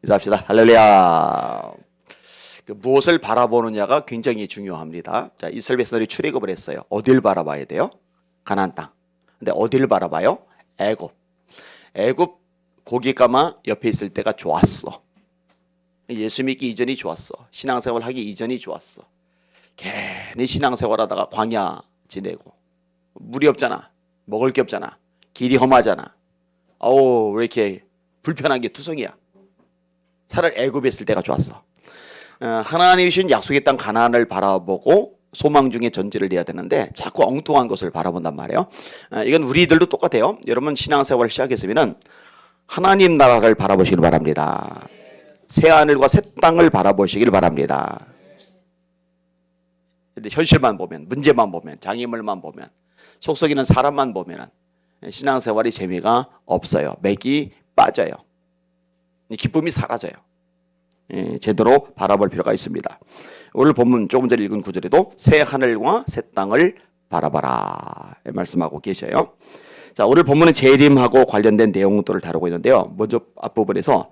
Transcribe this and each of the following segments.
인사합시다. 할렐루야. 무엇을 바라보느냐가 굉장히 중요합니다. 자, 이스라엘 백성들이 출애굽을 했어요. 어딜 바라봐야 돼요? 가나안 땅. 근데 어딜 바라봐요? 애굽. 애굽 고깃가마 옆에 있을 때가 좋았어. 예수 믿기 이전이 좋았어. 신앙생활 하기 이전이 좋았어. 괜히 신앙생활 하다가 광야 지내고 물이 없잖아. 먹을 게 없잖아. 길이 험하잖아. 어우, 왜 이렇게 불편한 게 투성이야. 차라리 애굽에 있을 때가 좋았어. 하나님이 주신 약속의 땅 가나안을 바라보고 소망 중에 전제를 내야 되는데 자꾸 엉뚱한 것을 바라본단 말이에요. 이건 우리들도 똑같아요. 여러분 신앙생활을 시작했으면 하나님 나라를 바라보시길 바랍니다. 새 하늘과 새 땅을 바라보시길 바랍니다. 근데 현실만 보면, 문제만 보면, 장애물만 보면, 속썩이는 사람만 보면 신앙생활이 재미가 없어요. 맥이 빠져요. 기쁨이 사라져요. 제대로 바라볼 필요가 있습니다. 오늘 본문 조금 전에 읽은 구절에도 새 하늘과 새 땅을 바라봐라 말씀하고 계셔요. 자, 오늘 본문은 재림하고 관련된 내용들을 다루고 있는데요. 먼저 앞부분에서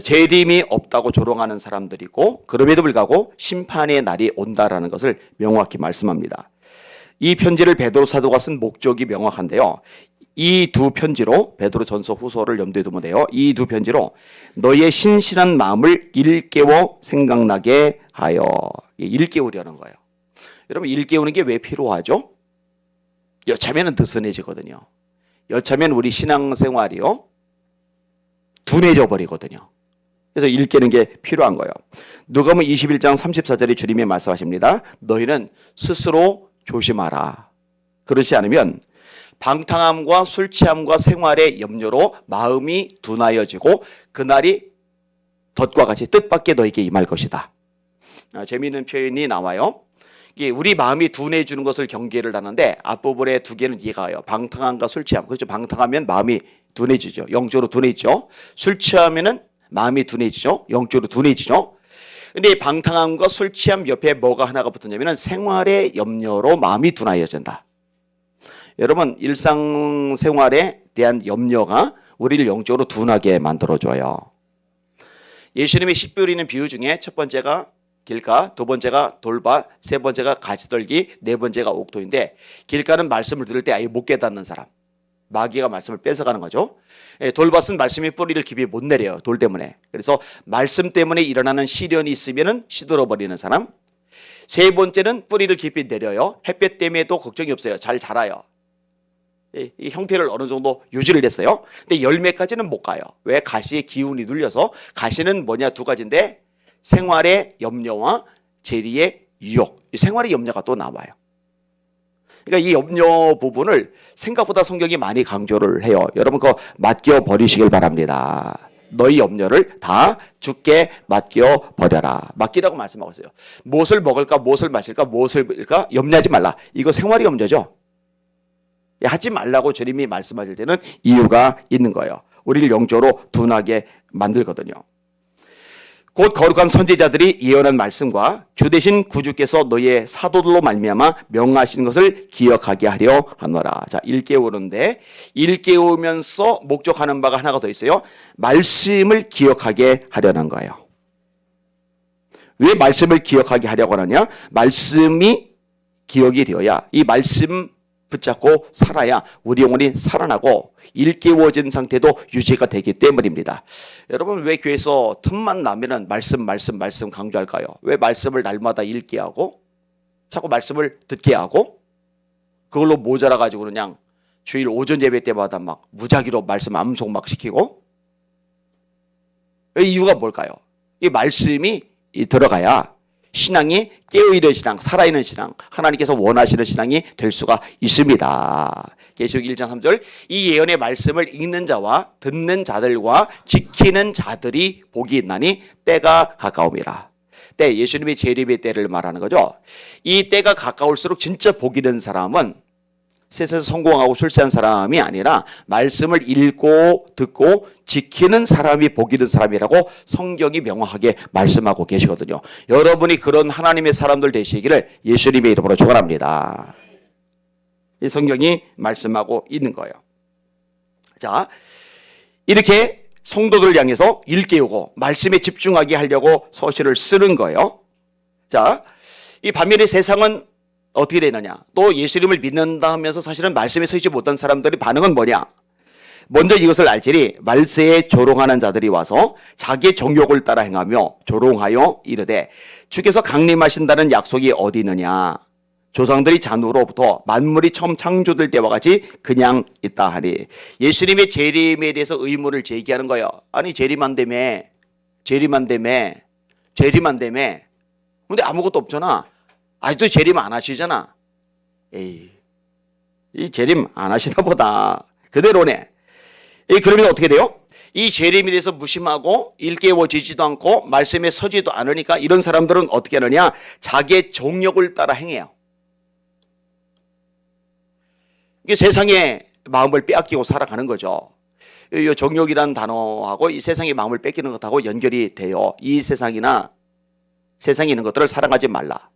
재림이 없다고 조롱하는 사람들이고 그럼에도 불구하고 심판의 날이 온다라는 것을 명확히 말씀합니다. 이 편지를 베드로 사도가 쓴 목적이 명확한데요. 이 두 편지로 베드로 전서 후서를 염두에 두면 돼요. 이 두 편지로 너의 신실한 마음을 일깨워 생각나게 하여 일깨우려는 거예요. 여러분 일깨우는 게 왜 필요하죠? 여차하면 느슨해지거든요. 여차하면 우리 신앙생활이요 둔해져 버리거든요. 그래서 일깨는 게 필요한 거예요. 누가복음 21장 34절에 주님이 말씀하십니다. 너희는 스스로 조심하라. 그렇지 않으면 방탕함과 술 취함과 생활의 염려로 마음이 둔하여지고 그날이 덫과 같이 뜻밖의 너에게 임할 것이다. 재미있는 표현이 나와요. 이게 우리 마음이 둔해지는 것을 경계를 하는데 앞부분에 두 개는 이해가 가요. 방탕함과 술 취함. 그렇죠. 방탕하면 마음이 둔해지죠. 영적으로 둔해지죠. 술 취하면은 마음이 둔해지죠. 영적으로 둔해지죠. 근데 이 방탕함과 술 취함 옆에 뭐가 하나가 붙었냐면 생활의 염려로 마음이 둔하여진다. 여러분 일상생활에 대한 염려가 우리를 영적으로 둔하게 만들어줘요. 예수님이 씨 뿌리는 비유 중에 첫 번째가 길가, 두 번째가 돌밭, 세 번째가 가시떨기, 네 번째가 옥토인데 길가는 말씀을 들을 때 아예 못 깨닫는 사람. 마귀가 말씀을 뺏어가는 거죠. 돌밭은 말씀이 뿌리를 깊이 못 내려요. 돌 때문에. 그래서 말씀 때문에 일어나는 시련이 있으면 시들어버리는 사람. 세 번째는 뿌리를 깊이 내려요. 햇볕 때문에도 걱정이 없어요. 잘 자라요. 이 형태를 어느 정도 유지를 했어요. 근데 열매까지는 못 가요. 왜? 가시의 기운이 눌려서. 가시는 뭐냐 두 가지인데 생활의 염려와 재리의 유혹. 생활의 염려가 또 나와요. 그러니까 이 염려 부분을 생각보다 성경이 많이 강조를 해요. 여러분 그거 맡겨 버리시길 바랍니다. 너희 염려를 다 주께 맡겨 버려라. 맡기라고 말씀하고 있어요. 무엇을 먹을까, 무엇을 마실까, 무엇을 입을까 염려하지 말라. 이거 생활의 염려죠. 하지 말라고 주님이 말씀하실 때는 이유가 있는 거예요. 우리를 영적으로 둔하게 만들거든요. 곧 거룩한 선지자들이 예언한 말씀과 주 되신 구주께서 너희의 사도들로 말미암아 명하신 것을 기억하게 하려 하노라. 자, 일깨우는데 일깨우면서 목적하는 바가 하나가 더 있어요. 말씀을 기억하게 하려는 거예요. 왜 말씀을 기억하게 하려고 하느냐? 말씀이 기억이 되어야 이 말씀 붙잡고 살아야 우리 영혼이 살아나고 일깨워진 상태도 유지가 되기 때문입니다. 여러분 왜 교회에서 틈만 나면은 말씀 강조할까요? 왜 말씀을 날마다 읽게 하고 자꾸 말씀을 듣게 하고 그걸로 모자라 가지고 그냥 주일 오전 예배 때마다 막 무작위로 말씀 암송 막 시키고 이유가 뭘까요? 이 말씀이 들어가야 신앙이 깨어있는 신앙, 살아있는 신앙, 하나님께서 원하시는 신앙이 될 수가 있습니다. 계시록 1장 3절 이 예언의 말씀을 읽는 자와 듣는 자들과 지키는 자들이 복이 있나니 때가 가까움이라. 때, 예수님이 재림의 때를 말하는 거죠. 이 때가 가까울수록 진짜 복이 있는 사람은 세상에서 성공하고 출세한 사람이 아니라 말씀을 읽고 듣고 지키는 사람이 복이 있는 사람이라고 성경이 명확하게 말씀하고 계시거든요. 여러분이 그런 하나님의 사람들 되시기를 예수님의 이름으로 축원합니다. 이 성경이 말씀하고 있는 거예요. 자, 이렇게 성도들 향해서 일깨우고 말씀에 집중하게 하려고 서신을 쓰는 거예요. 자, 이 반면에 세상은 어떻게 되느냐? 또 예수님을 믿는다 하면서 사실은 말씀에 서지 못한 사람들의 반응은 뭐냐? 먼저 이것을 알지니 말세에 조롱하는 자들이 와서 자기의 정욕을 따라 행하며 조롱하여 이르되 주께서 강림하신다는 약속이 어디 있느냐? 조상들이 잔으로부터 만물이 처음 창조될 때와 같이 그냥 있다 하니, 예수님의 재림에 대해서 의문을 제기하는 거예요. 아니 재림한다며 근데 아무것도 없잖아. 아직도 재림 안 하시잖아. 에이, 이 재림 안 하시나 보다. 그대로네. 그러면 어떻게 돼요? 이 재림에 대해서 무심하고 일깨워지지도 않고 말씀에 서지도 않으니까 이런 사람들은 어떻게 하느냐? 자기의 정욕을 따라 행해요. 이게 세상의 마음을 빼앗기고 살아가는 거죠. 이 정욕이라는 단어하고 이 세상의 마음을 뺏기는 것하고 연결이 돼요. 이 세상에 있는 것들을 사랑하지 말라.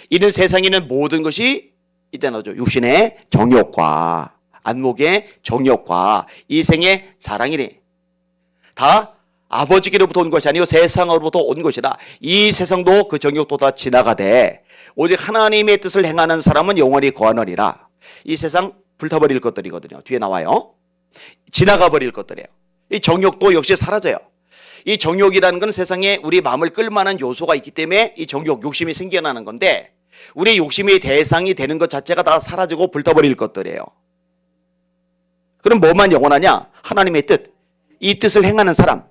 이는 세상에 있는 모든 것이 이때나죠. 육신의 정욕과 안목의 정욕과 이생의 자랑이니 다 아버지께로부터 온 것이 아니요 세상으로부터 온 것이다. 이 세상도 그 정욕도 다 지나가되 오직 하나님의 뜻을 행하는 사람은 영원히 거하느니라. 이 세상 불타버릴 것들이거든요. 뒤에 나와요. 지나가 버릴 것들이에요. 이 정욕도 역시 사라져요. 이 정욕이라는 건 세상에 우리 마음을 끌만한 요소가 있기 때문에 이 정욕, 욕심이 생겨나는 건데 우리의 욕심의 대상이 되는 것 자체가 다 사라지고 불타버릴 것들이에요. 그럼 뭐만 영원하냐? 하나님의 뜻, 이 뜻을 행하는 사람,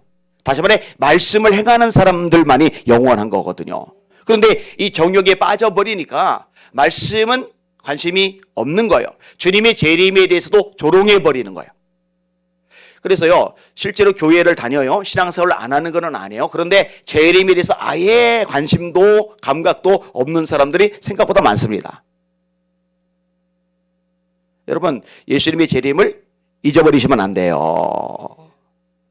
다시 말해 말씀을 행하는 사람들만이 영원한 거거든요. 그런데 이 정욕에 빠져버리니까 말씀은 관심이 없는 거예요. 주님의 재림에 대해서도 조롱해 버리는 거예요. 그래서요, 실제로 교회를 다녀요. 신앙생활을 안 하는 건 아니에요. 그런데 재림에 대해서 아예 관심도 감각도 없는 사람들이 생각보다 많습니다. 여러분, 예수님의 재림을 잊어버리시면 안 돼요.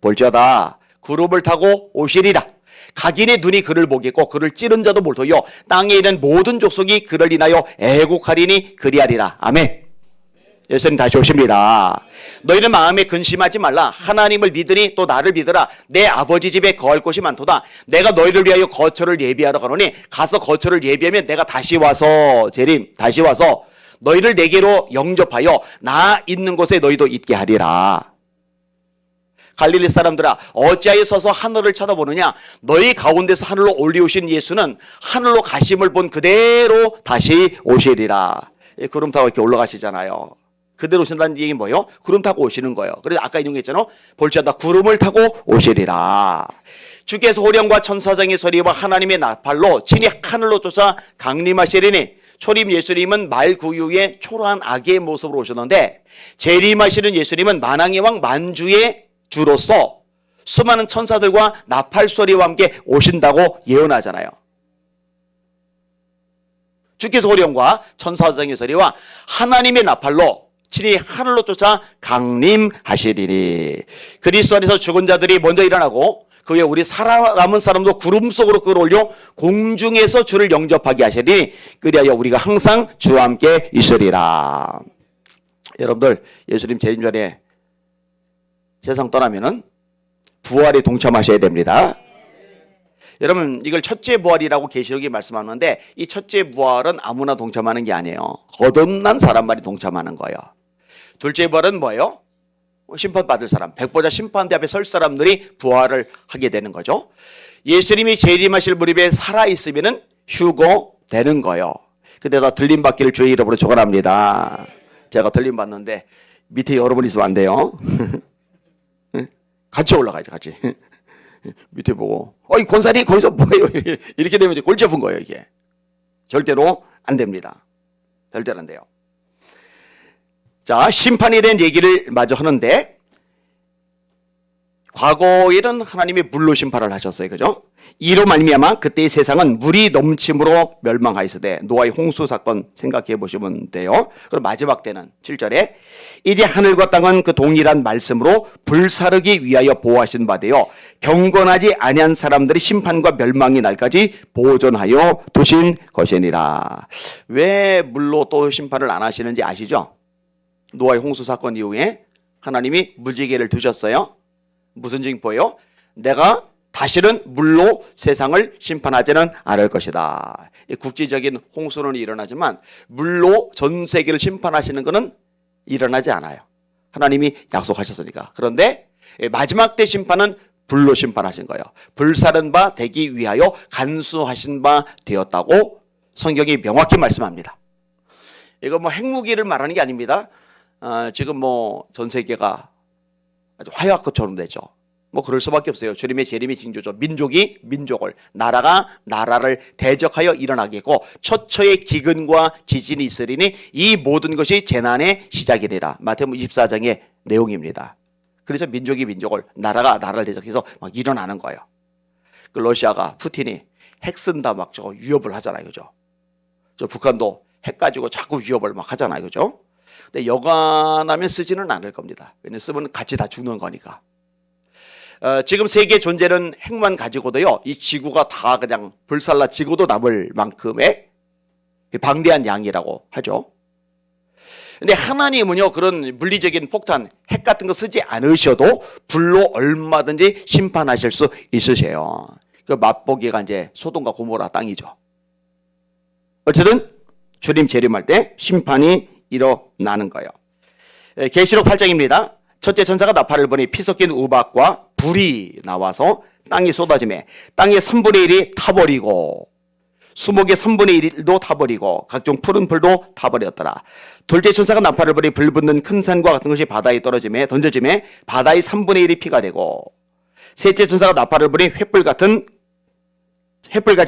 볼지어다 구름을 타고 오시리라. 각인의 눈이 그를 보겠고 그를 찌른 자도 볼터요 땅에 있는 모든 족속이 그를 인하여 애곡하리니 그리하리라. 아멘. 예수님 다시 오십니다. 너희는 마음에 근심하지 말라. 하나님을 믿으니 또 나를 믿으라. 내 아버지 집에 거할 곳이 많도다. 내가 너희를 위하여 거처를 예비하러 가노니 가서 거처를 예비하면 내가 다시 와서 다시 와서 너희를 내게로 영접하여 나 있는 곳에 너희도 있게 하리라. 갈릴리 사람들아 어찌하여 서서 하늘을 쳐다보느냐? 너희 가운데서 하늘로 올리우신 예수는 하늘로 가심을 본 그대로 다시 오시리라. 구름 타고 이렇게 올라가시잖아요. 그대로 오신다는 얘기는 뭐예요? 구름 타고 오시는 거예요. 그래서 아까 인용했잖아요. 볼지어다 구름을 타고 오시리라. 주께서 호령과 천사장의 소리와 하나님의 나팔로 친히 하늘로 쫓아 강림하시리니. 초림 예수님은 말 구유의 초라한 아기의 모습으로 오셨는데 재림하시는 예수님은 만왕의 왕 만주의 주로서 수많은 천사들과 나팔 소리와 함께 오신다고 예언하잖아요. 주께서 호령과 천사장의 소리와 하나님의 나팔로 친히 하늘로 쫓아 강림하시리니. 그리스도 안에서 죽은 자들이 먼저 일어나고 그 후에 우리 살아남은 사람도 구름 속으로 끌어올려 공중에서 주를 영접하게 하시리니 그리하여 우리가 항상 주와 함께 있으리라. 여러분들 예수님 재림 전에 세상 떠나면은 부활에 동참하셔야 됩니다. 여러분 이걸 첫째 부활이라고 계시록이 말씀하는데 이 첫째 부활은 아무나 동참하는 게 아니에요. 거듭난 사람만이 동참하는 거예요. 둘째 부활은 뭐예요? 심판받을 사람, 백보자 심판대 앞에 설 사람들이 부활을 하게 되는 거죠. 예수님이 재림하실 무렵에 살아있으면 휴거되는 거예요. 그때다 들림받기를 주의 이름으로 축원합니다. 제가 들림받는데 밑에 여러분 있으면 안 돼요. 같이 올라가야죠. 같이. 밑에 보고 어이 권사님 거기서 뭐예요? 이렇게 되면 이제 골치 아픈 거예요. 이게 절대로 안 됩니다. 절대로 안 돼요. 자, 심판에 대한 얘기를 마저 하는데 과거에는 하나님이 물로 심판을 하셨어요. 그죠? 이로 말미암아 그때의 세상은 물이 넘침으로 멸망하였으되 노아의 홍수 사건 생각해 보시면 돼요. 그럼 마지막 때는 7절에 이제 하늘과 땅은 그 동일한 말씀으로 불사르기 위하여 보호하신 바 되어 경건하지 아니한 사람들이 심판과 멸망의 날까지 보존하여 두신 것이니라. 왜 물로 또 심판을 안 하시는지 아시죠? 노아의 홍수 사건 이후에 하나님이 무지개를 두셨어요. 무슨 징표예요? 내가 다시는 물로 세상을 심판하지는 않을 것이다. 국제적인 홍수는 일어나지만 물로 전 세계를 심판하시는 것은 일어나지 않아요. 하나님이 약속하셨으니까. 그런데 마지막 때 심판은 불로 심판하신 거예요. 불사른 바 되기 위하여 간수하신 바 되었다고 성경이 명확히 말씀합니다. 이거 뭐 핵무기를 말하는 게 아닙니다. 지금 뭐 전 세계가 아주 화약고처럼 되죠. 뭐 그럴 수밖에 없어요. 주님의 재림의 징조죠. 민족이 민족을, 나라가 나라를 대적하여 일어나겠고 처처의 기근과 지진이 있으리니 이 모든 것이 재난의 시작이니라. 마태복음 24장의 내용입니다. 그래서 민족이 민족을, 나라가 나라를 대적해서 막 일어나는 거예요. 그 러시아가 푸틴이 핵 쓴다 막 저거 위협을 하잖아요, 그죠? 저 북한도 핵 가지고 자꾸 위협을 막 하잖아요, 그죠? 근데 여간하면 쓰지는 않을 겁니다. 왜냐면 쓰면 같이 다 죽는 거니까. 지금 세계 존재는 핵만 가지고도요, 이 지구가 다 그냥 불살라지고도 남을 만큼의 방대한 양이라고 하죠. 근데 하나님은요, 그런 물리적인 폭탄, 핵 같은 거 쓰지 않으셔도 불로 얼마든지 심판하실 수 있으세요. 그 맛보기가 이제 소돔과 고모라 땅이죠. 어쨌든 주님 재림할 때 심판이 일어나는 거예요. 계시록 8장입니다. 첫째 천사가 나팔을 부니 피 섞인 우박과 불이 나와서 땅이 쏟아지매 땅의 3분의 1이 타버리고 수목의 3분의 1도 타버리고 각종 푸른 풀도 타버렸더라. 둘째 천사가 나팔을 부니 불 붙는 큰 산과 같은 것이 바다에 떨어지매 던져지매 바다의 3분의 1이 피가 되고 셋째 천사가 나팔을 부니 횃불같이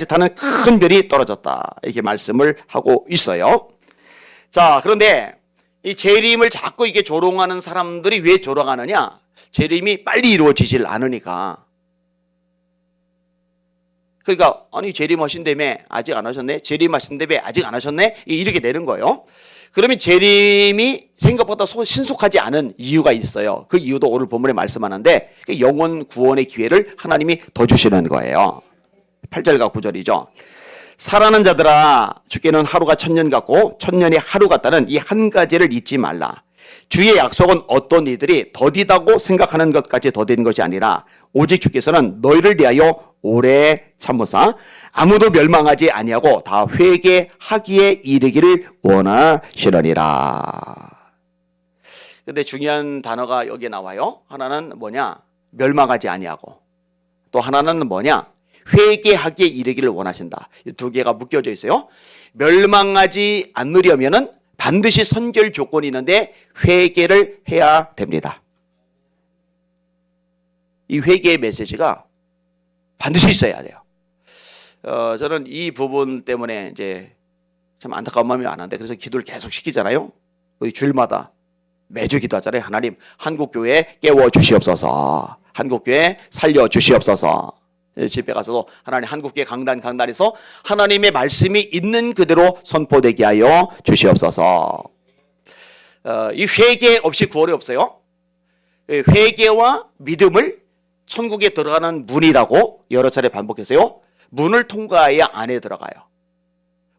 타는 큰 별이 떨어졌다. 이렇게 말씀을 하고 있어요. 자, 그런데 이 재림을 자꾸 이게 조롱하는 사람들이 왜 조롱하느냐? 재림이 빨리 이루어지질 않으니까. 그러니까 아니 재림하신다며 아직 안 하셨네? 재림하신다며 아직 안 하셨네? 이렇게 되는 거예요. 그러면 재림이 생각보다 신속하지 않은 이유가 있어요. 그 이유도 오늘 본문에 말씀하는데 영혼 구원의 기회를 하나님이 더 주시는 거예요. 8절과 9절이죠. 살아난 자들아 주께는 하루가 1000년 같고 1000년이 하루 같다는 이 한 가지를 잊지 말라. 주의 약속은 어떤 이들이 더디다고 생각하는 것까지 더딘 것이 아니라 오직 주께서는 너희를 위하여 오래 참으사 아무도 멸망하지 아니하고 다 회개하기에 이르기를 원하시느니라. 근데 중요한 단어가 여기에 나와요. 하나는 뭐냐? 멸망하지 아니하고, 또 하나는 뭐냐? 회개하기에 이르기를 원하신다. 이 두 개가 묶여져 있어요. 멸망하지 않으려면은 반드시 선결 조건이 있는데 회개를 해야 됩니다. 이 회개의 메시지가 반드시 있어야 돼요. 저는 이 부분 때문에 이제 참 안타까운 마음이 많은데 그래서 기도를 계속 시키잖아요. 우리 주일마다 매주 기도하잖아요. 하나님, 한국교회 깨워 주시옵소서. 한국교회 살려 주시옵소서. 집에 가서도 하나님 한국교회 강단에서 하나님의 말씀이 있는 그대로 선포되게 하여 주시옵소서. 이 회개 없이 구원이 없어요. 회개와 믿음을 천국에 들어가는 문이라고 여러 차례 반복했어요. 문을 통과해야 안에 들어가요.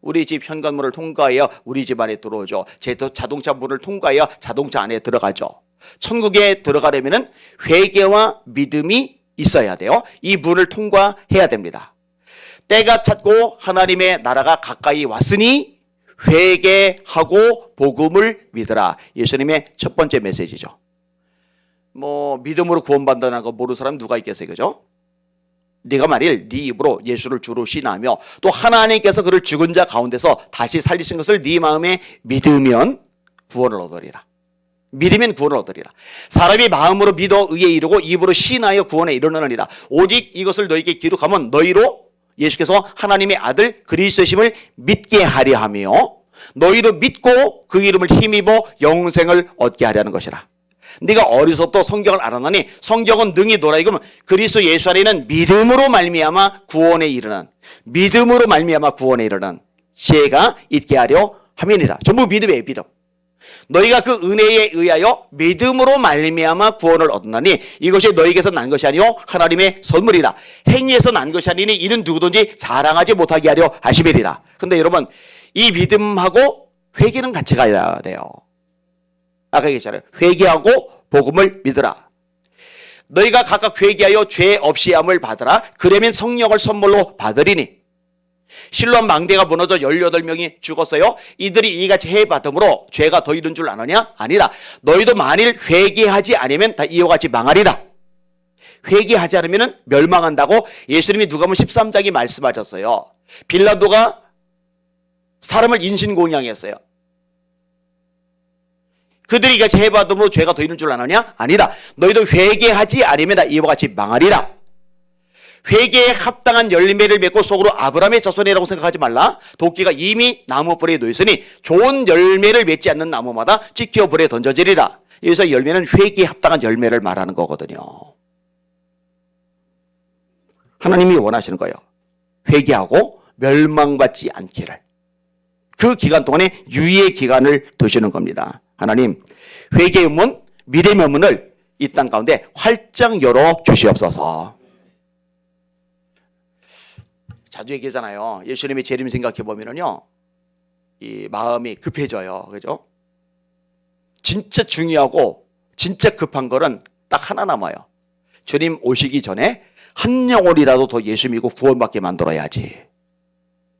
우리 집 현관문을 통과해야 우리 집 안에 들어오죠. 자동차 문을 통과해야 자동차 안에 들어가죠. 천국에 들어가려면 회개와 믿음이 있어야 돼요. 이 문을 통과해야 됩니다. 때가 찼고 하나님의 나라가 가까이 왔으니 회개하고 복음을 믿으라. 예수님의 첫 번째 메시지죠. 뭐 믿음으로 구원받는다는 거 모르는 사람 누가 있겠어요, 그죠? 네가 만일 네 입으로 예수를 주로 신하며 또 하나님께서 그를 죽은 자 가운데서 다시 살리신 것을 네 마음에 믿으면 구원을 얻으리라. 믿으면 구원을 얻으리라. 사람이 마음으로 믿어 의에 이르고 입으로 신하여 구원에 이르느니라. 오직 이것을 너희에게 기록하면 너희로 예수께서 하나님의 아들 그리스도심을 믿게 하려 하며 너희로 믿고 그 이름을 힘입어 영생을 얻게 하려는 것이라. 네가 어려서부터 성경을 알았나니 성경은 능히 너라이금 그리스도 예수 안에는 믿음으로 말미암아 구원에 이르는 지혜가 있게 하려 함이니라. 전부 믿음이에요. 믿음. 너희가 그 은혜에 의하여 믿음으로 말미암아 구원을 얻었나니 이것이 너희에게서 난 것이 아니요 하나님의 선물이라. 행위에서 난 것이 아니니 이는 누구든지 자랑하지 못하게 하려 하심이리라. 근데 여러분, 이 믿음하고 회개는 같이 가야 돼요. 아까 얘기했잖아요. 회개하고 복음을 믿으라. 너희가 각각 회개하여 죄 없이 함을 받으라. 그러면 성령을 선물로 받으리니. 실로암 망대가 무너져 18명이 죽었어요. 이들이 이같이 해받음으로 죄가 더 이른 줄 아느냐? 아니라. 너희도 만일 회개하지 않으면 다 이와 같이 망하리라. 회개하지 않으면 멸망한다고 예수님이 누가복음 13장에 말씀하셨어요. 빌라도가 사람을 인신공양했어요. 그들이 이같이 해받음으로 죄가 더 이른 줄 아느냐? 아니라. 너희도 회개하지 않으면 다 이와 같이 망하리라. 회개에 합당한 열매를 맺고 속으로 아브라함의 자손이라고 생각하지 말라. 도끼가 이미 나무 뿌리에 놓였으니 좋은 열매를 맺지 않는 나무마다 찢겨 불에 던져지리라. 여기서 열매는 회개에 합당한 열매를 말하는 거거든요. 하나님이 원하시는 거예요. 회개하고 멸망받지 않기를. 그 기간 동안에 유예의 기간을 두시는 겁니다. 하나님, 회개의 문, 믿음의 문을 이 땅 가운데 활짝 열어 주시옵소서. 자주 얘기하잖아요. 예수님의 재림 생각해 보면은요, 이 마음이 급해져요. 그죠? 진짜 중요하고 진짜 급한 거는 딱 하나 남아요. 주님 오시기 전에 한 영혼이라도 더 예수 믿고 구원받게 만들어야지.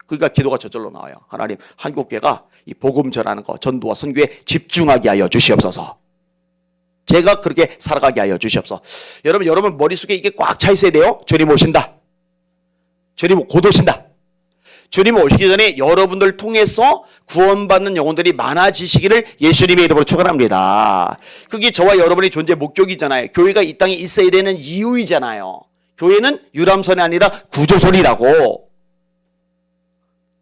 그러니까 기도가 저절로 나와요. 하나님, 한국교회가 이 복음 전하는 거, 전도와 선교에 집중하게 하여 주시옵소서. 제가 그렇게 살아가게 하여 주시옵소서. 여러분 머릿속에 이게 꽉 차 있어야 돼요. 주님 오신다. 주님 곧 오신다. 주님 오시기 전에 여러분들 통해서 구원받는 영혼들이 많아지시기를 예수님의 이름으로 축원합니다. 그게 저와 여러분의 존재 목적이잖아요. 교회가 이 땅에 있어야 되는 이유이잖아요. 교회는 유람선이 아니라 구조선이라고.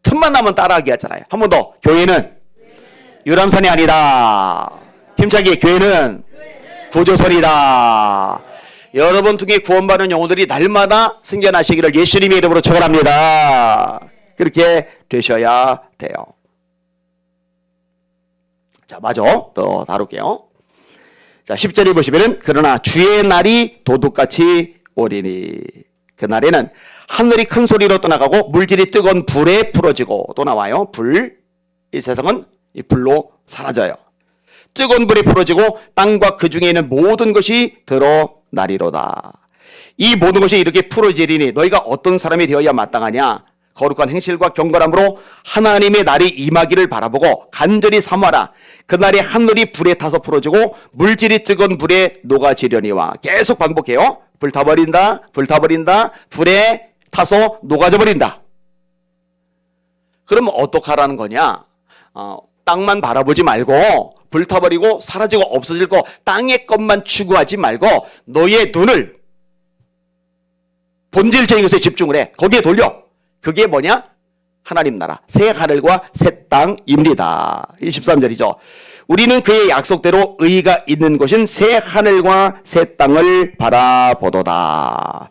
틈만 나면 따라하게 하잖아요. 한 번 더. 교회는 유람선이 아니다. 힘차게 교회는 구조선이다. 여러분 통해 구원받는 영혼들이 날마다 생겨나시기를 예수님의 이름으로 축원합니다. 그렇게 되셔야 돼요. 자, 마저 또 다룰게요. 자, 10절에 보시면은 그러나 주의 날이 도둑같이 오리니. 그날에는 하늘이 큰 소리로 떠나가고 물질이 뜨거운 불에 풀어지고. 또 나와요. 불. 이 세상은 이 불로 사라져요. 뜨거운 불에 풀어지고 땅과 그 중에 있는 모든 것이 드러나리로다. 이 모든 것이 이렇게 풀어지리니 너희가 어떤 사람이 되어야 마땅하냐? 거룩한 행실과 경건함으로 하나님의 날이 임하기를 바라보고 간절히 사모하라. 그날에 하늘이 불에 타서 풀어지고 물질이 뜨거운 불에 녹아지려니와. 계속 반복해요. 불타버린다, 불타버린다, 불에 타서 녹아져버린다. 그럼 어떡하라는 거냐? 땅만 바라보지 말고 불타버리고 사라지고 없어질 거 땅의 것만 추구하지 말고 너의 눈을 본질적인 것에 집중을 해. 거기에 돌려. 그게 뭐냐? 하나님 나라, 새 하늘과 새 땅입니다. 23절이죠. 우리는 그의 약속대로 의가 있는 곳인 새 하늘과 새 땅을 바라보도다.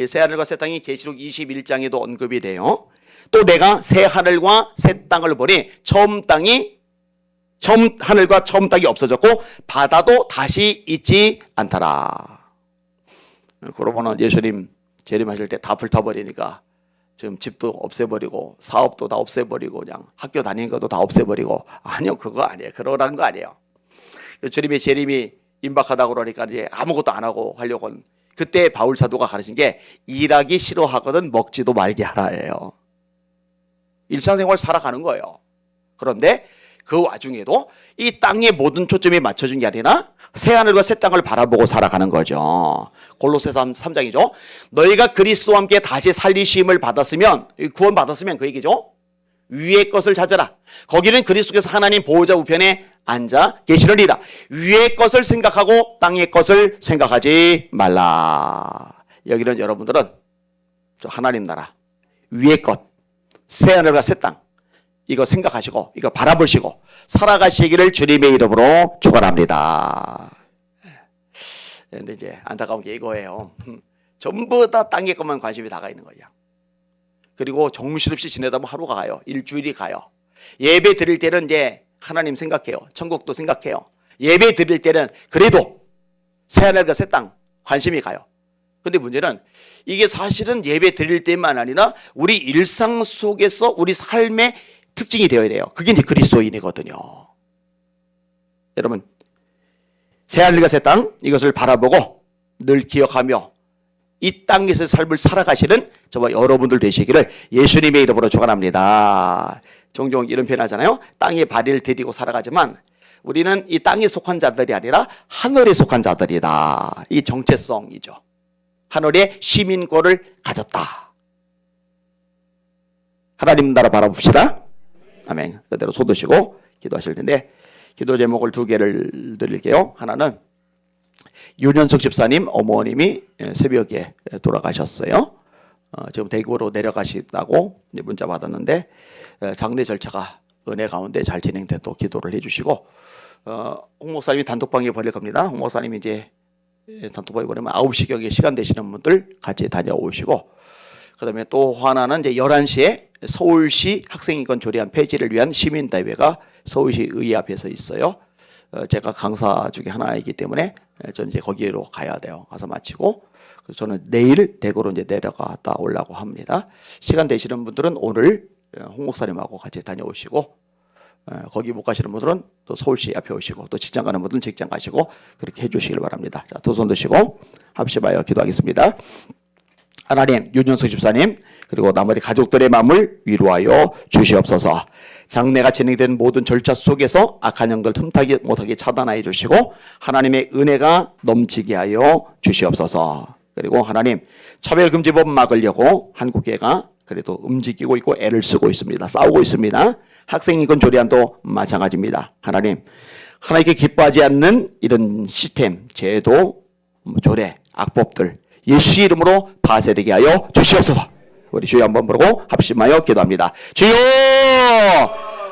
새 하늘과 새 땅이 계시록 21장에도 언급이 돼요. 또 내가 새 하늘과 새 땅을 보니 처음 하늘과 처음 땅이 없어졌고 바다도 다시 있지 않더라. 그러고는 예수님 재림하실 때 다 불타버리니까 지금 집도 없애버리고 사업도 다 없애버리고 그냥 학교 다니는 것도 다 없애버리고. 아니요, 그거 아니에요. 그러라는 거 아니에요. 주님의 재림이 임박하다고 그러니까 이제 아무것도 안 하고 하려고. 그때 바울 사도가 가르친 게 일하기 싫어하거든 먹지도 말게 하라예요. 일상생활 살아가는 거예요. 그런데 그 와중에도 이 땅의 모든 초점이 맞춰진 게 아니라 새 하늘과 새 땅을 바라보고 살아가는 거죠. 골로새서 3장이죠. 너희가 그리스도와 함께 다시 살리심을 받았으면, 구원 받았으면 그 얘기죠. 위의 것을 찾아라. 거기는 그리스도께서 하나님 보호자 우편에 앉아 계시느니라. 위의 것을 생각하고 땅의 것을 생각하지 말라. 여기는 여러분들은 하나님 나라, 위의 것, 새 하늘과 새 땅, 이거 생각하시고 이거 바라보시고 살아가시기를 주님의 이름으로 축원합니다. 그런데 이제 안타까운 게 이거예요. 전부 다 땅의 것만 관심이 다가 있는 거예요. 그리고 정신없이 지내다 보면 하루가 가요. 일주일이 가요. 예배 드릴 때는 이제 하나님 생각해요. 천국도 생각해요. 예배 드릴 때는 그래도 새하늘과 새 땅 관심이 가요. 근데 문제는 이게 사실은 예배 드릴 때만 아니라 우리 일상 속에서 우리 삶의 특징이 되어야 돼요. 그게 이제 그리스도인이거든요. 여러분, 새하늘과 새 땅 이것을 바라보고 늘 기억하며 이 땅에서 삶을 살아가시는 저와 여러분들 되시기를 예수님의 이름으로 축원합니다. 종종 이런 표현 하잖아요. 땅에 발을 디디고 살아가지만 우리는 이 땅에 속한 자들이 아니라 하늘에 속한 자들이다. 이게 정체성이죠. 하늘의 시민권을 가졌다. 하나님 나라 바라봅시다. 아멘. 그대로 손 드시고 기도하실 텐데 기도 제목을 두 개를 드릴게요. 하나는 윤현석 집사님 어머님이 새벽에 돌아가셨어요. 지금 대구로 내려가시다고 문자 받았는데 장례 절차가 은혜 가운데 잘 진행되도록 기도를 해주시고 홍 목사님이 단톡방에 버릴 겁니다. 홍 목사님이 이제 단톡방에 버리면 9시경에 시간 되시는 분들 같이 다녀오시고 그 다음에 또 하나는 이제 11시에 서울시 학생인권 조례안 폐지를 위한 시민대회가 서울시 의회 앞에서 있어요. 제가 강사 중에 하나이기 때문에 저는 이제 거기로 가야 돼요. 가서 마치고 저는 내일 대구로 이제 내려갔다 오려고 합니다. 시간 되시는 분들은 오늘 홍 목사님하고 같이 다녀오시고 거기 못 가시는 분들은 또 서울시 앞에 오시고 또 직장 가는 분들은 직장 가시고 그렇게 해주시길 바랍니다. 자, 두 손 드시고 합심하여 기도하겠습니다. 하나님, 윤현석 집사님 그리고 나머지 가족들의 마음을 위로하여 주시옵소서. 장례가 진행된 모든 절차 속에서 악한 영들 틈타기 못하게 차단하여 주시고 하나님의 은혜가 넘치게 하여 주시옵소서. 그리고 하나님, 차별금지법 막으려고 한국계가 그래도 움직이고 있고 애를 쓰고 있습니다. 싸우고 있습니다. 학생인권 조례안도 마찬가지입니다. 하나님, 하나님께 기뻐하지 않는 이런 시스템, 제도, 조례, 악법들 예수 이름으로 파쇄되게 하여 주시옵소서. 우리 주여 한번 부르고 합심하여 기도합니다. 주여!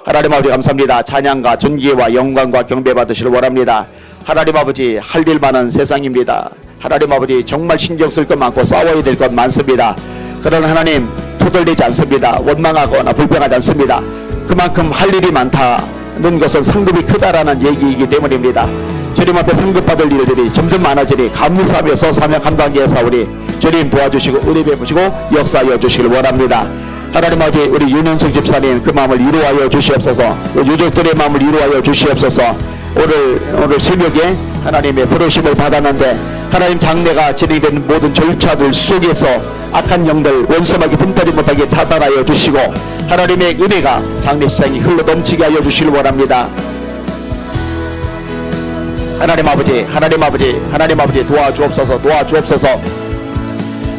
하나님 아버지 감사합니다. 찬양과 존귀와 영광과 경배 받으시길 원합니다. 하나님 아버지 할 일 많은 세상입니다. 하나님 아버지 정말 신경 쓸 것 많고 싸워야 될 것 많습니다. 그러나 하나님 투덜대지 않습니다. 원망하거나 불평하지 않습니다. 그만큼 할 일이 많다는 것은 상급이 크다라는 얘기이기 때문입니다. 주님 앞에 상급받을 일들이 점점 많아지니 감사하면서 사명 감당하게 사오니 주님 도와주시고 은혜 베푸시고 역사하여 주시길 원합니다. 하나님 아버지 우리 윤현석 집사님 그 마음을 위로하여 주시옵소서. 유족들의 마음을 위로하여 주시옵소서. 오늘 새벽에 하나님의 부르심을 받았는데 하나님 장례가 진행된 모든 절차들 속에서 악한 영들 원수하게 틈타지 못하게 차단하여 주시고 하나님의 은혜가 장례식장이 흘러 넘치게 하여 주시길 원합니다. 하나님 아버지 도와주옵소서.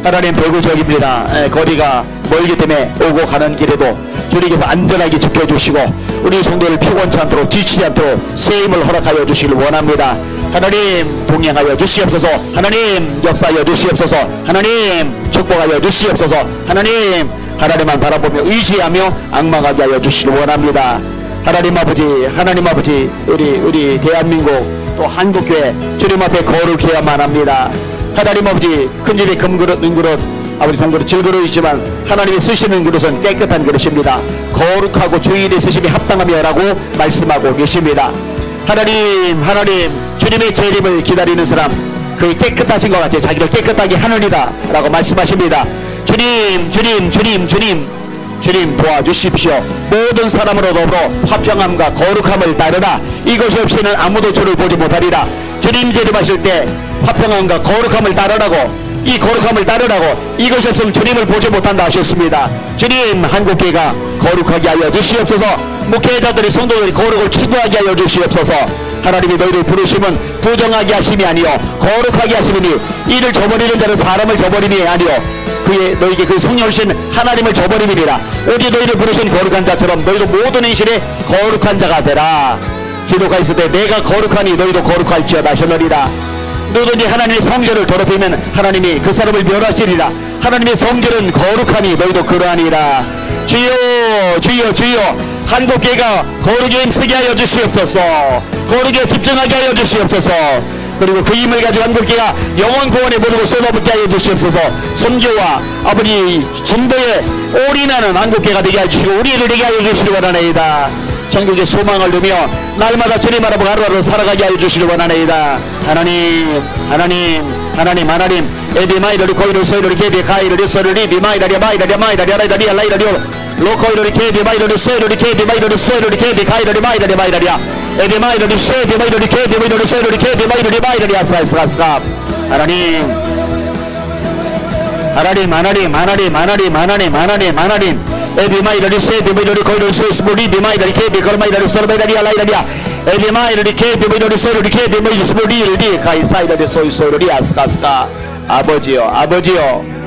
하나님 대구 지역입니다. 거리가 멀기 때문에 오고 가는 길에도 주님께서 안전하게 지켜주시고 우리 성도를 피곤치 않도록 지치지 않도록 세임을 허락하여 주시길 원합니다. 하나님 동행하여 주시옵소서. 하나님 역사하여 주시옵소서. 하나님 축복하여 주시옵소서. 하나님만 바라보며 의지하며 악망하게 하여 주시길 원합니다. 하나님 아버지 우리 대한민국 또 한국교회 주님 앞에 거룩해야만 합니다. 하나님 아버지 큰집에 금그릇 은그릇 아버지 동그릇 질그릇이지만 하나님이 쓰시는 그릇은 깨끗한 그릇입니다. 거룩하고 주일에 쓰심이 합당하며라고 말씀하고 계십니다. 하나님 주님의 재림을 기다리는 사람 그 깨끗하신 것 같이 자기를 깨끗하게 하느니라 라고 말씀하십니다. 주님 도와주십시오. 모든 사람으로 더불어 화평함과 거룩함을 따르라. 이것이 없이는 아무도 주를 보지 못하리라. 주님 재림하실 때 화평함과 거룩함을 따르라고 이 거룩함을 따르라고 이것이 없으면 주님을 보지 못한다 하셨습니다. 주님 한국교회가 거룩하게 하여 주시옵소서. 목회자들이 성도들이 거룩을 추구하게 하여 주시옵소서. 하나님이 너희를 부르심은 부정하게 하심이 아니요 거룩하게 하심이니 이를 저버리는 자는 사람을 저버림이 아니요 너희에게 그 성령이신 하나님을 저버림이니라. 오직 너희를 부르신 거룩한 자처럼 너희도 모든 인실에 거룩한 자가 되라. 기도가 있을 때 내가 거룩하니 너희도 거룩할지어다 하셨느니라. 누구든지 하나님의 성전을 더럽히면 하나님이 그 사람을 멸하시리라. 하나님의 성전은 거룩하니 너희도 그러하니라. 주여 한국교회가 거룩에 힘쓰게 하여 주시옵소서. 거룩에 집중하게 하여 주시옵소서. 그리고 그 힘을 가지고 한국교회가 영원 구원의 모든 것을 쏟아붓게 하여 주시옵소서. 선교와 아버지 진보에 올인하는 한국교회가 되게 하시고 우리를 되게 하여 주시기 원하나이다. 천국의 소망을 누며 날마다 주님 알아보고 하루하루 살아가게 하여 주시기 원하나이다. 하나님 에디마이러리 코이를 소이러리 케비 카이러리 소이러리 비마이러리 마이러리 로코이러리 케비 마이러리 소이러리 케비 마이러리 소이러리 케비 카이러리 마이러리야 에디마이러리 쉐비 마이러리 케비 마이러리 소이러리 케비 마이러리 아스가스가 하나님 에비마이다리 세비마이다리 거이다리 소스보리 비마이다리 케비컬마이다리 소르바이다리 알라이다리아 에비마이다리 케비마이다리 소르리 케비마이다리 소르리 사이다리 소이소르리 아스카스카 아버지요